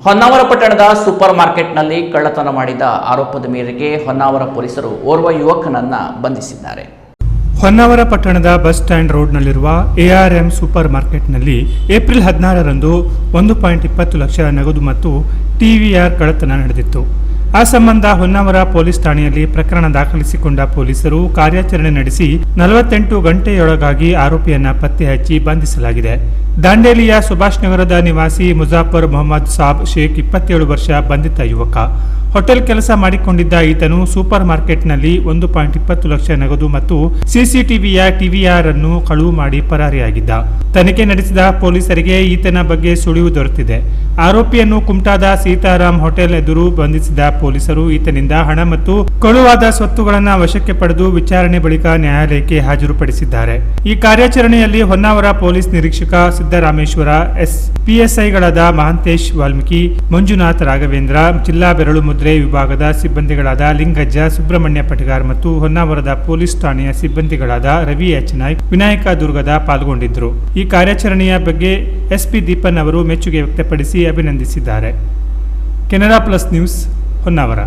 ಹೊನ್ನಾವರ ಪಟ್ಟಣದ ಸೂಪರ್ ಮಾರ್ಕೆಟ್ನಲ್ಲಿ ಕಳ್ಳತನ ಮಾಡಿದ ಆರೋಪದ ಮೇರೆಗೆ ಹೊನ್ನಾವರ ಪೊಲೀಸರು ಓರ್ವ ಯುವಕನನ್ನ ಬಂಧಿಸಿದ್ದಾರೆ. ಹೊನ್ನಾವರ ಪಟ್ಟಣದ ಬಸ್ ಸ್ಟ್ಯಾಂಡ್ ರೋಡ್ನಲ್ಲಿರುವ ARM ಸೂಪರ್ ಮಾರ್ಕೆಟ್ನಲ್ಲಿ ಏಪ್ರಿಲ್ 16ರಂದು 1.20 ಲಕ್ಷ ನಗದು ಮತ್ತು TVR ಕಳ್ಳತನ ನಡೆದಿತ್ತು. ಆ ಸಂಬಂಧ ಹೊನ್ನಾವರ ಪೊಲೀಸ್ ಠಾಣೆಯಲ್ಲಿ ಪ್ರಕರಣ ದಾಖಲಿಸಿಕೊಂಡ ಪೊಲೀಸರು ಕಾರ್ಯಾಚರಣೆ ನಡೆಸಿ 48 ಗಂಟೆಯೊಳಗಾಗಿ ಆರೋಪಿಯನ್ನ ಪತ್ತೆ ಹಚ್ಚಿ ಬಂಧಿಸಲಾಗಿದೆ. ದಾಂಡೇಲಿಯ ಸುಭಾಷ್ ನಗರದ ನಿವಾಸಿ ಮುಜಾಫರ್ ಮೊಹಮ್ಮದ್ ಸಾಬ್ ಶೇಖ್ 27 ವರ್ಷ ಬಂಧಿತ ಯುವಕ. ಹೋಟೆಲ್ ಕೆಲಸ ಮಾಡಿಕೊಂಡಿದ್ದ ಈತನು ಸೂಪರ್ ಮಾರ್ಕೆಟ್ನಲ್ಲಿ 1.20 ಲಕ್ಷ ನಗದು ಮತ್ತು CCTVಯ TVR ಅನ್ನು ಕಳುವು ಮಾಡಿ ಪರಾರಿಯಾಗಿದ್ದ. ತನಿಖೆ ನಡೆಸಿದ ಪೊಲೀಸರಿಗೆ ಈತನ ಬಗ್ಗೆ ಸುಳಿವು ದೊರೆತಿದೆ. ಆರೋಪಿಯನ್ನು ಕುಮಟಾದ ಸೀತಾರಾಮ್ ಹೋಟೆಲ್ ಎದುರು ಬಂಧಿಸಿದ ಪೊಲೀಸರು ಈತನಿಂದ ಹಣ ಮತ್ತು ಕಳುವಾದ ಸ್ವತ್ತುಗಳನ್ನು ವಶಕ್ಕೆ ಪಡೆದು ವಿಚಾರಣೆ ಬಳಿಕ ನ್ಯಾಯಾಲಯಕ್ಕೆ ಹಾಜರುಪಡಿಸಿದ್ದಾರೆ. ಈ ಕಾರ್ಯಾಚರಣೆಯಲ್ಲಿ ಹೊನ್ನಾವರ ಪೊಲೀಸ್ ನಿರೀಕ್ಷಕ ಸಿದ್ದರಾಮೇಶ್ವರ, PSIಗಳಾದ ಮಹಾಂತೇಶ್ ವಾಲ್ಮೀಕಿ, ಮಂಜುನಾಥ್ ರಾಘವೇಂದ್ರ, ಜಿಲ್ಲಾ ಬೆರಳು ಮುದ್ರೆ ವಿಭಾಗದ ಸಿಬ್ಬಂದಿಗಳಾದ ಲಿಂಗಜ್ಜ, ಸುಬ್ರಹ್ಮಣ್ಯ ಪಟಗಾರ್ ಮತ್ತು ಹೊನ್ನಾವರದ ಪೊಲೀಸ್ ಠಾಣೆಯ ಸಿಬ್ಬಂದಿಗಳಾದ ರವಿ H. ನಾಯ್ಕ್, ವಿನಾಯಕ ದುರ್ಗದ ಪಾಲ್ಗೊಂಡಿದ್ದರು. ಈ ಕಾರ್ಯಾಚರಣೆಯ ಬಗ್ಗೆ SP ದೀಪನ್ ಅವರು ಮೆಚ್ಚುಗೆ ವ್ಯಕ್ತಪಡಿಸಿ ಅಭಿನಂದಿಸಿದ್ದಾರೆ. Canara plus news, Honnavar.